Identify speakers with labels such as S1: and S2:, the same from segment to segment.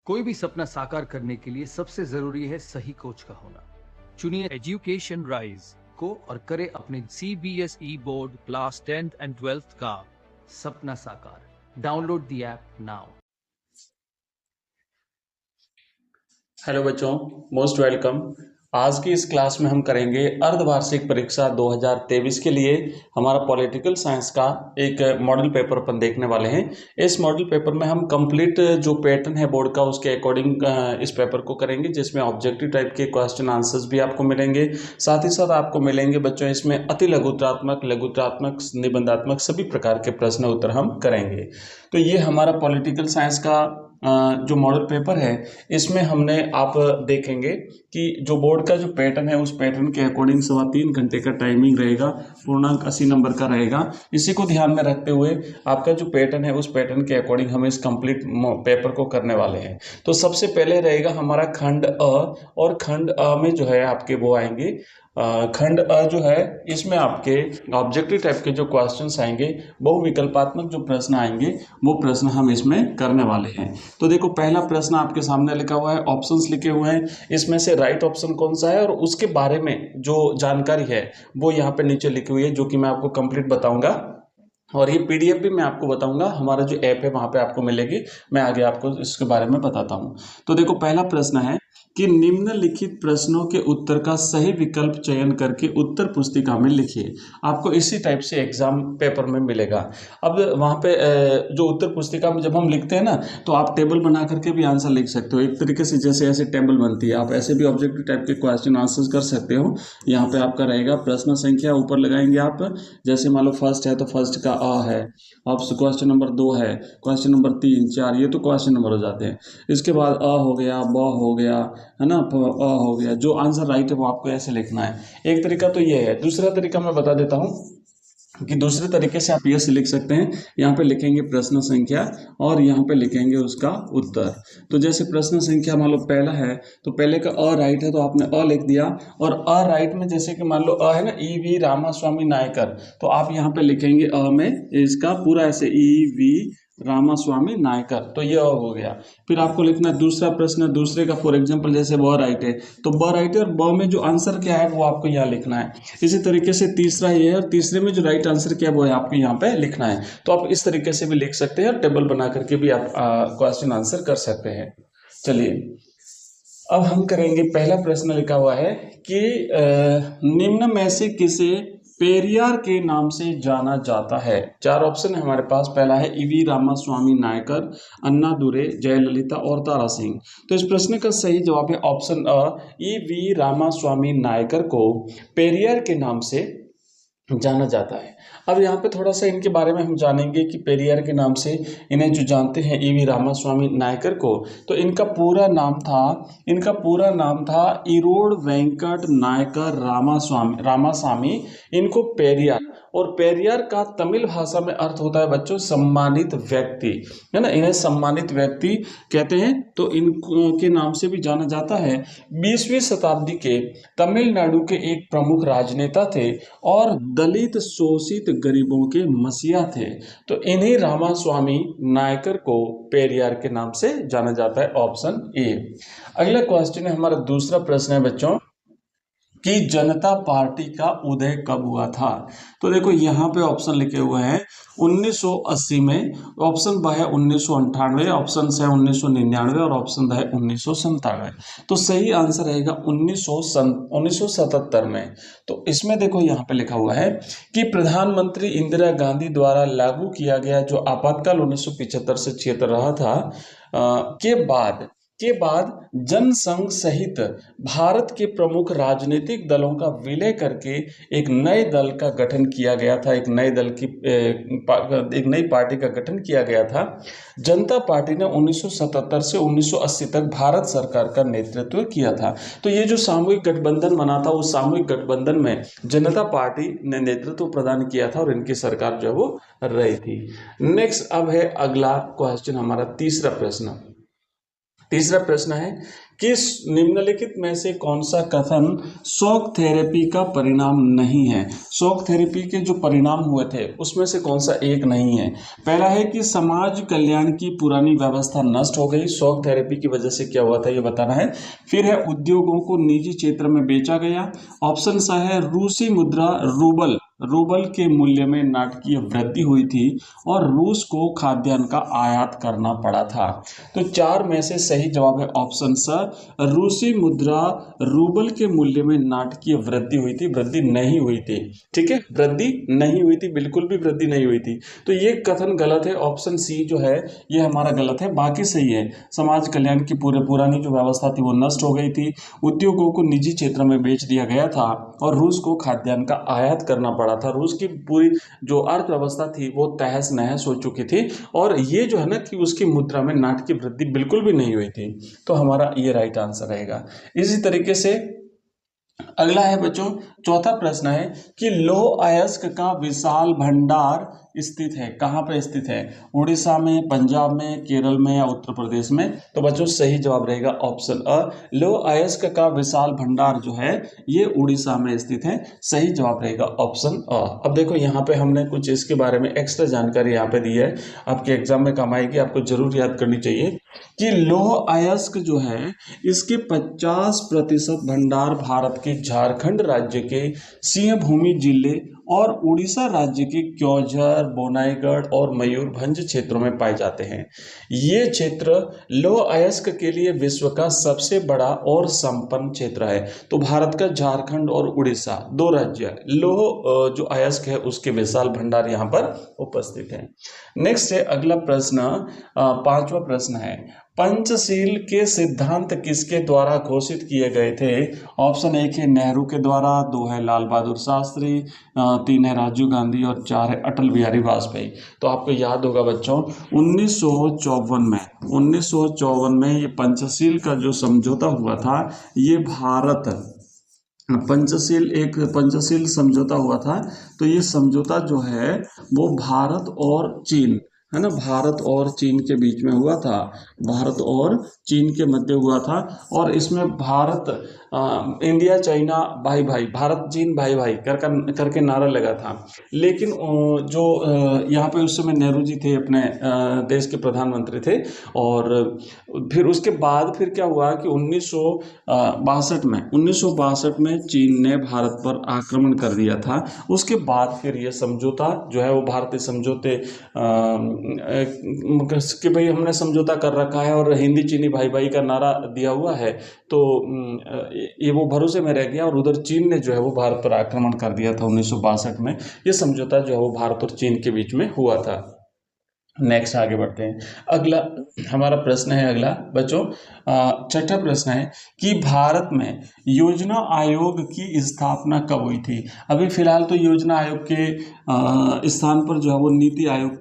S1: कोई भी सपना साकार करने के लिए सबसे जरूरी है सही कोच का होना। चुनिए एजुकेशन राइज को और करें अपने CBSE board class 10th and 12th का सपना साकार। Download the app now.
S2: Hello बच्चों, मोस्ट वेलकम। आज की इस क्लास में हम करेंगे अर्धवार्षिक परीक्षा 2023 के लिए हमारा पॉलिटिकल साइंस का एक मॉडल पेपर अपन देखने वाले हैं। इस मॉडल पेपर में हम कंप्लीट जो पैटर्न है बोर्ड का उसके अकॉर्डिंग इस पेपर को करेंगे, जिसमें ऑब्जेक्टिव टाइप के क्वेश्चन आंसर्स भी आपको मिलेंगे। साथ ही साथ आपको मिलेंगे बच्चों इसमें अति लघुत्रात्मक, लघुत्रात्मक, निबंधात्मक सभी प्रकार के प्रश्न उत्तर हम करेंगे। तो ये हमारा पॉलिटिकल साइंस का जो मॉडल पेपर है, इसमें हमने आप देखेंगे कि जो बोर्ड का जो पैटर्न है उस पैटर्न के अकॉर्डिंग 3.25 घंटे का टाइमिंग रहेगा, पूर्णांक 80 नंबर का रहेगा। इसी को ध्यान में रखते हुए आपका जो पैटर्न है उस पैटर्न के अकॉर्डिंग हम इस कंप्लीट पेपर को करने वाले हैं। तो सबसे पहले रहेगा हमारा खंड अ, और खंड अ में जो है आपके वो आएंगे खंड अ जो है इसमें आपके ऑब्जेक्टिव टाइप के जो क्वेश्चंस आएंगे, बहुविकल्पात्मक जो प्रश्न आएंगे, वो प्रश्न हम इसमें करने वाले हैं। तो देखो, पहला प्रश्न आपके सामने लिखा हुआ है, ऑप्शंस लिखे हुए हैं, इसमें से राइट ऑप्शन कौन सा है और उसके बारे में जो जानकारी है वो यहाँ पे नीचे लिखी हुई है, जो कि मैं आपको कंप्लीट बताऊंगा। और ये PDF भी मैं आपको बताऊंगा, हमारा जो ऐप है वहां पे आपको मिलेगी। मैं आगे आपको इसके बारे में बताता हूँ। तो देखो, पहला प्रश्न है कि निम्नलिखित प्रश्नों के उत्तर का सही विकल्प चयन करके उत्तर पुस्तिका में लिखिए। आपको इसी टाइप से एग्जाम पेपर में मिलेगा। अब वहां पे जो उत्तर पुस्तिका में जब हम लिखते हैं ना, तो आप टेबल बना करके भी आंसर लिख सकते हो। एक तरीके से जैसे ऐसे टेबल बनती है, आप ऐसे भी ऑब्जेक्टिव टाइप के क्वेश्चन आंसर कर सकते हो। यहाँ पे आपका रहेगा प्रश्न संख्या ऊपर लगाएंगे आप। जैसे मान लो फर्स्ट है तो फर्स्ट का अ है, अब क्वेश्चन नंबर 2 है, क्वेश्चन नंबर 3, 4, ये तो क्वेश्चन नंबर हो जाते हैं। इसके बाद अ हो गया, ब हो गया, है ना, अ हो गया। जो आंसर राइट है वो आपको ऐसे लिखना है। एक तरीका तो ये है। दूसरा तरीका मैं बता देता हूँ कि दूसरे तरीके से आप ये से लिख सकते हैं। यहाँ पे लिखेंगे प्रश्न संख्या और यहाँ पे लिखेंगे उसका उत्तर। तो जैसे प्रश्न संख्या मान लो पहला है, तो पहले का अ राइट है तो आपने अ लिख दिया। और अ राइट में जैसे कि मान लो अ है ना, EV रामास्वामी नायकर, तो आप यहाँ पे लिखेंगे अ में इसका पूरा ऐसे EV रामास्वामी नायकर, तो ये हो गया। फिर आपको लिखना है दूसरा प्रश्न, दूसरे का फॉर एग्जांपल जैसे ब राइट है तो ब राइट है, और ब में जो आंसर क्या है वो आपको यहाँ लिखना है। इसी तरीके से तीसरा ये है, और तीसरे में जो राइट आंसर क्या है वो आपको यहाँ पे लिखना है। तो आप इस तरीके से भी लिख सकते हैं, और टेबल बना करके भी आप क्वेश्चन आंसर कर सकते हैं। चलिए, अब हम करेंगे, पहला प्रश्न लिखा हुआ है कि निम्न में से किसे पेरियार के नाम से जाना जाता है। 4 ऑप्शन है हमारे पास। पहला है EV रामास्वामी नायकर, अन्ना दुरे, जयललिता और तारा सिंह। तो इस प्रश्न का सही जवाब है ऑप्शन अ, EV रामास्वामी नायकर को पेरियार के नाम से जाना जाता है। अब यहाँ पे थोड़ा सा इनके बारे में हम जानेंगे कि पेरियार के नाम से इन्हें जो जानते हैं EV रामास्वामी नायकर को, तो इनका पूरा नाम था इरोड वेंकट नायकर रामास्वामी। इनको पेरियार, और पेरियार का तमिल भाषा में अर्थ होता है बच्चों सम्मानित व्यक्ति, है ना। इन्हें सम्मानित व्यक्ति कहते हैं, तो इनके नाम से भी जाना जाता है। 20वीं शताब्दी के तमिलनाडु के एक प्रमुख राजनेता थे और दलित शोषित गरीबों के मसीहा थे। तो इन्हीं रामास्वामी नायकर को पेरियार के नाम से जाना जाता है, ऑप्शन ए। अगला क्वेश्चन है हमारा, दूसरा प्रश्न है बच्चों कि जनता पार्टी का उदय कब हुआ था। तो देखो, यहाँ पे ऑप्शन लिखे हुए हैं 1980 में, ऑप्शन ब है 1998, ऑप्शन सी है 1999 और ऑप्शन द है 1997। तो सही आंसर रहेगा 1977 में। तो इसमें देखो, यहाँ पे लिखा हुआ है कि प्रधानमंत्री इंदिरा गांधी द्वारा लागू किया गया जो आपातकाल 1975 से 76 रहा था के बाद जनसंघ सहित भारत के प्रमुख राजनीतिक दलों का विलय करके एक नए दल का गठन किया गया था। एक नई पार्टी का गठन किया गया था। जनता पार्टी ने 1977 से 1980 तक भारत सरकार का नेतृत्व किया था। तो ये जो सामूहिक गठबंधन बना था, उस सामूहिक गठबंधन में जनता पार्टी ने नेतृत्व प्रदान किया था और इनकी सरकार जो है वो रही थी। नेक्स्ट अब है अगला क्वेश्चन हमारा, तीसरा प्रश्न। तीसरा प्रश्न है कि निम्नलिखित में से कौन सा कथन शॉक थेरेपी का परिणाम नहीं है। शॉक थेरेपी के जो परिणाम हुए थे उसमें से कौन सा एक नहीं है। पहला है कि समाज कल्याण की पुरानी व्यवस्था नष्ट हो गई, शॉक थेरेपी की वजह से क्या हुआ था ये बताना है। फिर है उद्योगों को निजी क्षेत्र में बेचा गया। ऑप्शन सा है रूसी मुद्रा रूबल के मूल्य में नाटकीय वृद्धि हुई थी और रूस को खाद्यान्न का आयात करना पड़ा था। तो चार में से सही जवाब है ऑप्शन सा, रूसी मुद्रा रूबल के मूल्य में नाटकीय वृद्धि हुई थी, वृद्धि नहीं हुई थी। ठीक है, वृद्धि नहीं हुई थी, बिल्कुल भी वृद्धि नहीं हुई थी। तो ये कथन गलत है, ऑप्शन सी जो है ये हमारा गलत है, बाकी सही है। समाज कल्याण की पुरानी जो व्यवस्था थी वो नष्ट हो गई थी, उद्योगों को निजी क्षेत्र में बेच दिया गया था और रूस को खाद्यान्न का आयात करना पड़ा था। रूस की पूरी जो अर्थव्यवस्था थी वो तहस नहस हो चुकी थी और ये जो है ना कि उसकी मुद्रा में नाटकीय वृद्धि बिल्कुल भी नहीं हुई थी। तो हमारा ये राइट आंसर रहेगा। इसी तरीके से अगला है बच्चों, चौथा प्रश्न है कि लौह अयस्क का विशाल भंडार स्थित है, कहाँ पर स्थित है? उड़ीसा में, पंजाब में, केरल में या उत्तर प्रदेश में? तो बच्चों सही जवाब रहेगा ऑप्शन अ, लौह अयस्क का विशाल भंडार जो है ये उड़ीसा में स्थित है, सही जवाब रहेगा ऑप्शन अ। अब देखो यहाँ पे हमने कुछ इसके बारे में एक्स्ट्रा जानकारी यहाँ पे दी है, आपके एग्जाम में काम आएगी, आपको जरूर याद करनी चाहिए कि लौह अयस्क जो है इसके 50% भंडार भारत के झारखंड राज्य के सिंहभूमि जिले और उड़ीसा राज्य के क्योंझर, बोनाईगढ़ और मयूरभंज क्षेत्रों में पाए जाते हैं। ये क्षेत्र लौह अयस्क के लिए विश्व का सबसे बड़ा और संपन्न क्षेत्र है। तो भारत का झारखंड और उड़ीसा दो राज्य लौह जो अयस्क है उसके विशाल भंडार यहाँ पर उपस्थित है। नेक्स्ट है अगला प्रश्न, पांचवा प्रश्न है, पंचशील के सिद्धांत किसके द्वारा घोषित किए गए थे? ऑप्शन एक है नेहरू के द्वारा, दो है लाल बहादुर शास्त्री, तीन है राजीव गांधी और चार है अटल बिहारी वाजपेयी। तो आपको याद होगा बच्चों 1954 में ये पंचशील का जो समझौता हुआ था ये पंचशील समझौता हुआ था। तो ये समझौता जो है वो भारत और चीन है ना, भारत और चीन के बीच में हुआ था, भारत और चीन के मध्य हुआ था और इसमें भारत इंडिया चाइना भाई भाई, भारत चीन भाई भाई करके नारा लगा था। लेकिन जो यहाँ पे उस समय नेहरू जी थे, अपने देश के प्रधानमंत्री थे और फिर उसके बाद फिर क्या हुआ कि 1962 में चीन ने भारत पर आक्रमण कर दिया था। उसके बाद फिर ये समझौता जो है वो भारतीय समझौते कि भाई हमने समझौता कर रखा है और हिंदी चीनी भाई भाई का नारा दिया हुआ है, तो ये वो भरोसे में रह गया और उधर चीन ने जो है वो भारत पर आक्रमण कर दिया था 1962 में। ये समझौता जो है वो भारत और चीन के बीच में हुआ था। नेक्स्ट आगे बढ़ते हैं। अगला हमारा प्रश्न है, अगला बच्चों छठा प्रश्न है कि भारत में योजना आयोग की स्थापना कब हुई थी? अभी फिलहाल तो योजना आयोग के स्थान पर जो है वो नीति आयोग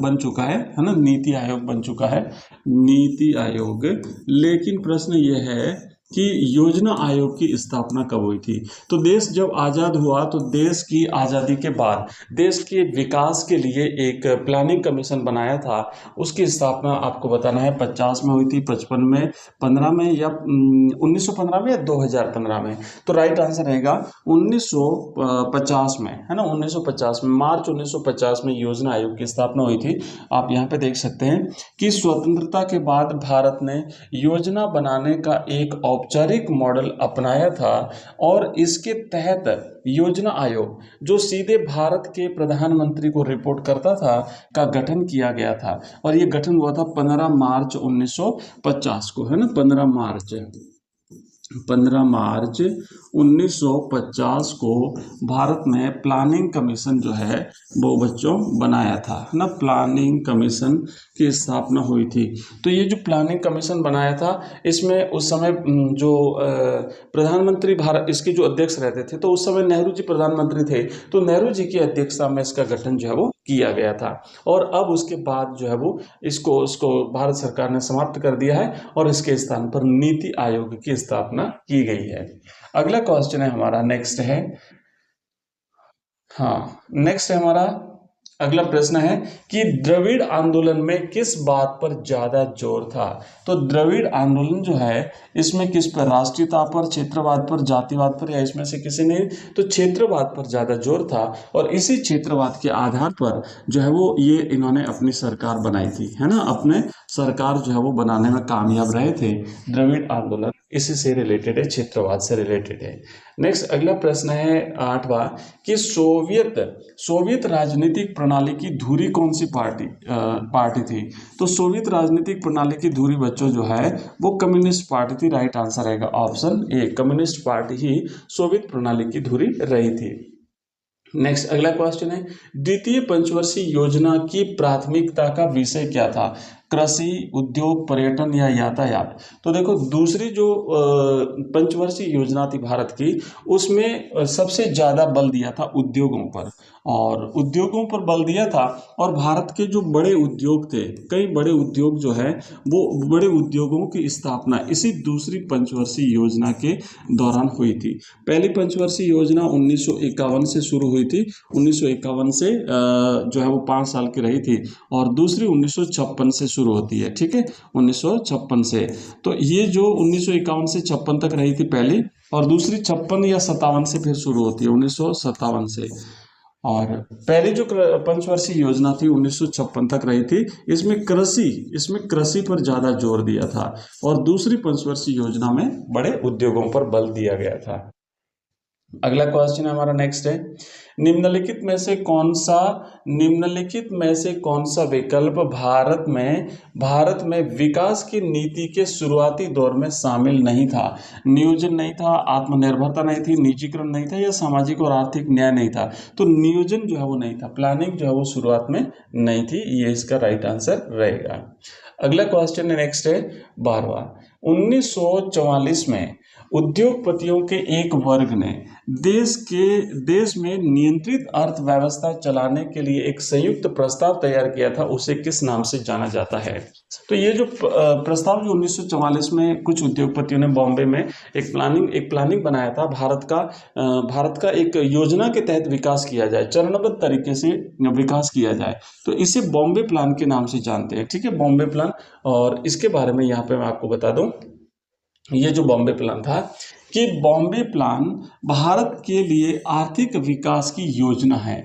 S2: बन चुका है ना, नीति आयोग बन चुका है, नीति आयोग। लेकिन प्रश्न ये है कि योजना आयोग की स्थापना कब हुई थी? तो देश जब आज़ाद हुआ तो देश की आज़ादी के बाद देश के विकास के लिए एक प्लानिंग कमीशन बनाया था, उसकी स्थापना आपको बताना है 50 में हुई थी, 55 में, 15 में या 1915 में या 2015 में? तो राइट आंसर रहेगा 1950 में, है ना, 1950 में, मार्च 1950 में योजना आयोग की स्थापना हुई थी। आप यहाँ पे देख सकते हैं कि स्वतंत्रता के बाद भारत ने योजना बनाने का एक औपचारिक मॉडल अपनाया था और इसके तहत योजना आयोग जो सीधे भारत के प्रधानमंत्री को रिपोर्ट करता था का गठन किया गया था और ये गठन हुआ था 15 मार्च 1950 को, है ना, 15 मार्च 1950 को भारत में प्लानिंग कमीशन जो है वो बच्चों बनाया था, है ना, प्लानिंग कमीशन की स्थापना हुई थी। तो ये जो प्लानिंग कमीशन बनाया था इसमें उस समय जो प्रधानमंत्री भारत इसके जो अध्यक्ष रहते थे, तो उस समय नेहरू जी प्रधानमंत्री थे, तो नेहरू जी की अध्यक्षता में इसका गठन जो है वो किया गया था और अब उसके बाद जो है वो इसको भारत सरकार ने समाप्त कर दिया है और इसके स्थान पर नीति आयोग की स्थापना की गई है। अगला क्वेश्चन है हमारा, नेक्स्ट है हमारा अगला प्रश्न है कि द्रविड़ आंदोलन में किस बात पर ज्यादा जोर था। तो द्रविड़ आंदोलन जो है इसमें किस पर, राष्ट्रीयता पर, क्षेत्रवाद पर, जातिवाद पर, या इसमें से किसी ने, तो क्षेत्रवाद पर ज्यादा जोर था। और इसी क्षेत्रवाद के आधार पर जो है वो ये इन्होंने अपनी सरकार बनाई थी, है ना, अपने सरकार जो है वो बनाने में कामयाब रहे थे। द्रविड़ आंदोलन इसी से रिलेटेड है, क्षेत्रवाद से रिलेटेड है। नेक्स्ट अगला प्रश्न है 8वां कि सोवियत राजनीतिक प्रणाली की धुरी कौन सी पार्टी थी। तो सोवियत राजनीतिक प्रणाली की धुरी बच्चों जो है वो कम्युनिस्ट पार्टी थी। राइट आंसर रहेगा option A, communist party he Soviet प्रणाली की धुरी रही थी। नेक्स्ट अगला क्वेश्चन है द्वितीय पंचवर्षीय योजना की प्राथमिकता का विषय क्या था। कृषि, उद्योग, पर्यटन या यातायात। तो देखो दूसरी जो पंचवर्षीय योजना थी भारत की, उसमें सबसे ज्यादा बल दिया था उद्योगों पर, और उद्योगों पर बल दिया था। और भारत के जो बड़े उद्योग थे, कई बड़े उद्योग जो है वो बड़े उद्योगों की स्थापना इसी दूसरी पंचवर्षीय योजना के दौरान हुई थी। पहली पंचवर्षीय योजना 1951 से शुरू हुई थी, 1951 से जो है वो 5 साल की रही थी, और दूसरी 1956 से शुरू होती है, ठीक है, 1956 से। तो ये जो 1951 से 56 तक रही थी पहली, और दूसरी 56 या 57 से फिर शुरू होती है, 1957 से। और पहली जो पंचवर्षीय योजना थी 1956 तक रही थी, इसमें कृषि पर ज्यादा जोर दिया था, और दूसरी पंचवर्षीय योजना में बड़े उद्योगों पर बल दिया गया था। अगला क्वेश्चन हमारा नेक्स्ट है निम्नलिखित में से कौन सा विकल्प भारत में विकास की नीति के शुरुआती दौर में शामिल नहीं था। नियोजन नहीं था, आत्मनिर्भरता नहीं थी, निजीकरण नहीं था, या सामाजिक और आर्थिक न्याय नहीं था। तो नियोजन जो है वो नहीं था, प्लानिंग जो है वो शुरुआत में नहीं थी, ये इसका राइट आंसर रहेगा। अगला क्वेश्चन नेक्स्ट है 12वां 1944 में उद्योगपतियों के एक वर्ग ने देश में नियंत्रित अर्थव्यवस्था चलाने के लिए एक संयुक्त प्रस्ताव तैयार किया था, उसे किस नाम से जाना जाता है। तो ये जो प्रस्ताव जो 1944 में कुछ उद्योगपतियों ने बॉम्बे में एक प्लानिंग बनाया था, भारत का एक योजना के तहत विकास किया जाए, चरणबद्ध तरीके से विकास किया जाए, तो इसे बॉम्बे प्लान के नाम से जानते हैं, ठीक है, बॉम्बे प्लान। और इसके बारे में यहाँ पे मैं आपको बता दूं, ये जो बॉम्बे प्लान था कि बॉम्बे प्लान भारत के लिए आर्थिक विकास की योजना है।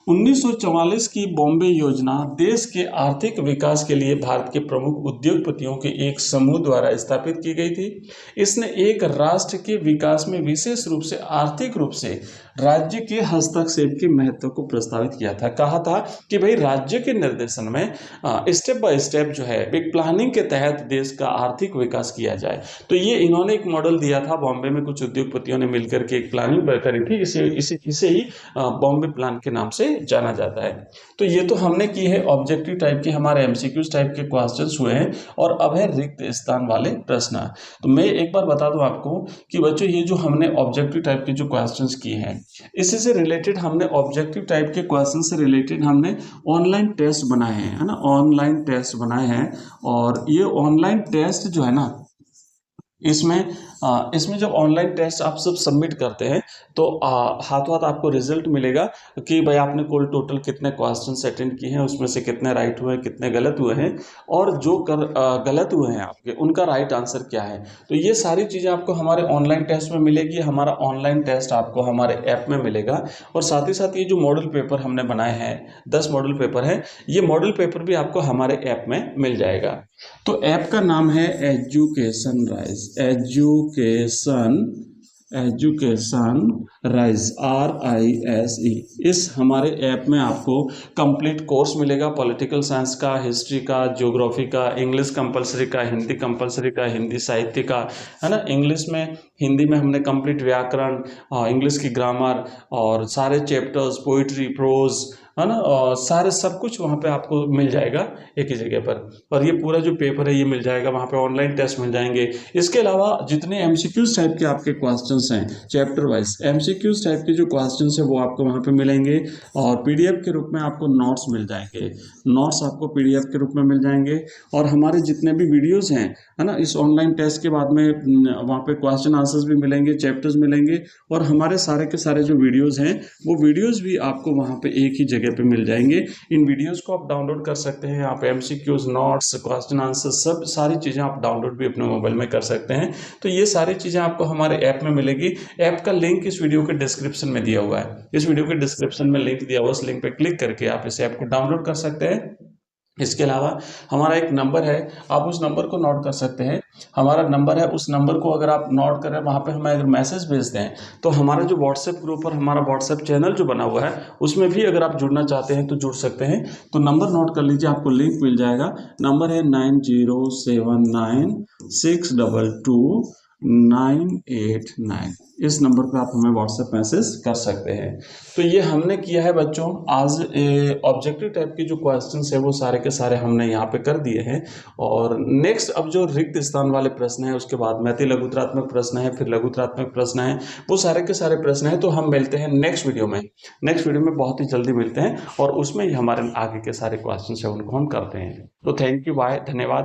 S2: 1944 की बॉम्बे योजना देश के आर्थिक विकास के लिए भारत के प्रमुख उद्योगपतियों के एक समूह द्वारा स्थापित की गई थी। इसने एक राष्ट्र के विकास में विशेष रूप से आर्थिक रूप से राज्य के हस्तक्षेप के महत्व को प्रस्तावित किया था। कहा था कि भाई राज्य के निर्देशन में स्टेप बाय स्टेप जो है एक प्लानिंग के तहत देश का आर्थिक विकास किया जाए। तो ये इन्होंने एक मॉडल दिया था, बॉम्बे में कुछ उद्योगपतियों ने मिलकर के एक प्लानिंग करी थी, इसे ही बॉम्बे प्लान के नाम से जाना जाता है। तो ये तो हमने की है ऑब्जेक्टिव टाइप के, हमारे एमसीक्यूज टाइप के क्वेश्चंस हुए हैं, और अब है रिक्त स्थान वाले प्रश्न। तो मैं एक बार बता दूं आपको कि बच्चों ये जो हमने ऑब्जेक्टिव टाइप के जो क्वेश्चंस किए हैं, इसी से रिलेटेड हमने ऑब्जेक्टिव टाइप के क्वेश्चन से रिलेटेड हमने ऑनलाइन टेस्ट बनाए हैं, है ना, ऑनलाइन टेस्ट बनाए हैं। और ये ऑनलाइन टेस्ट जो है ना, इसमें जब ऑनलाइन टेस्ट आप सब सबमिट करते हैं तो हाथों हाथ आपको रिजल्ट मिलेगा कि भाई आपने कुल टोटल कितने क्वेश्चन अटेंड किए हैं, उसमें से कितने राइट हुए हैं, कितने गलत हुए हैं, और जो गलत हुए हैं आपके उनका राइट आंसर क्या है। तो ये सारी चीज़ें आपको हमारे ऑनलाइन टेस्ट में मिलेगी। हमारा ऑनलाइन टेस्ट आपको हमारे ऐप में मिलेगा, और साथ ही साथ ये जो मॉडल पेपर हमने बनाए हैं 10 मॉडल पेपर है, ये मॉडल पेपर भी आपको हमारे ऐप में मिल जाएगा। तो ऐप का नाम है education rise, education rise RISE। इस हमारे ऐप में आपको कंप्लीट कोर्स मिलेगा, पॉलिटिकल साइंस का, हिस्ट्री का, ज्योग्राफी का, इंग्लिश कंपलसरी का, हिंदी कंपलसरी का, हिंदी साहित्य का, है ना, इंग्लिश में, हिंदी में हमने कंप्लीट व्याकरण, इंग्लिश की ग्रामर, और सारे चैप्टर्स, पोइट्री, प्रोज, है ना, और सारे सब कुछ वहाँ पे आपको मिल जाएगा एक ही जगह पर। और ये पूरा जो पेपर है ये मिल जाएगा वहाँ पे, ऑनलाइन टेस्ट मिल जाएंगे। इसके अलावा जितने एमसीक्यूज टाइप के आपके क्वेश्चंस हैं, चैप्टर वाइज एमसीक्यूज टाइप के जो क्वेश्चंस है वो आपको वहाँ पे मिलेंगे, और पीडीएफ के रूप में आपको नोट्स मिल जाएंगे, नोट्स आपको पीडीएफ के रूप में मिल जाएंगे। और हमारे जितने भी वीडियोज़ हैं, है ना, इस ऑनलाइन टेस्ट के बाद में वहाँ पे क्वेश्चन आंसर्स भी मिलेंगे, चैप्टर्स मिलेंगे, और हमारे सारे के सारे जो वीडियोज़ हैं वो वीडियोज़ भी आपको वहाँ पे एक ही जगह मीडिया पे मिल जाएंगे। इन वीडियोस को आप डाउनलोड कर सकते हैं। आप एमसीक्यूज, नोट्स, क्वेश्चन आंसर सब सारी चीज़ें आप डाउनलोड भी अपने मोबाइल में कर सकते हैं। तो ये सारी चीज़ें आपको हमारे ऐप में मिलेगी। ऐप का लिंक इस वीडियो के डिस्क्रिप्शन में दिया हुआ है। इस वीडियो के डिस्क्रिप्शन में लिंक दिया हुआ, उस लिंक पे क्लिक करके आप इस ऐप को डाउनलोड कर सकते हैं। इसके अलावा हमारा एक नंबर है, आप उस नंबर को नोट कर सकते हैं। हमारा नंबर है, उस नंबर को अगर आप नोट करें, वहाँ पे हमें अगर मैसेज भेजते हैं तो हमारा जो व्हाट्सएप ग्रुप और हमारा व्हाट्सएप चैनल जो बना हुआ है उसमें भी अगर आप जुड़ना चाहते हैं तो जुड़ सकते हैं। तो नंबर नोट कर लीजिए, आपको लिंक मिल जाएगा। नंबर है 9079622989। इस नंबर पे आप हमें व्हाट्सएप मैसेज कर सकते हैं। तो ये हमने किया है बच्चों। आज ऑब्जेक्टिव टाइप के जो क्वेश्चंस है वो सारे के सारे हमने यहाँ पे कर दिए हैं। और नेक्स्ट अब जो रिक्त स्थान वाले प्रश्न है, उसके बाद मैथी लघुत्रात्मक प्रश्न है, फिर लघुत्रात्मक प्रश्न है, वो सारे के सारे प्रश्न है। तो हम मिलते हैं नेक्स्ट वीडियो में। नेक्स्ट वीडियो में बहुत ही जल्दी मिलते हैं और उसमें ही हमारे आगे के सारे क्वेश्चन है उनको हम करते हैं। तो थैंक यू, बाय, धन्यवाद।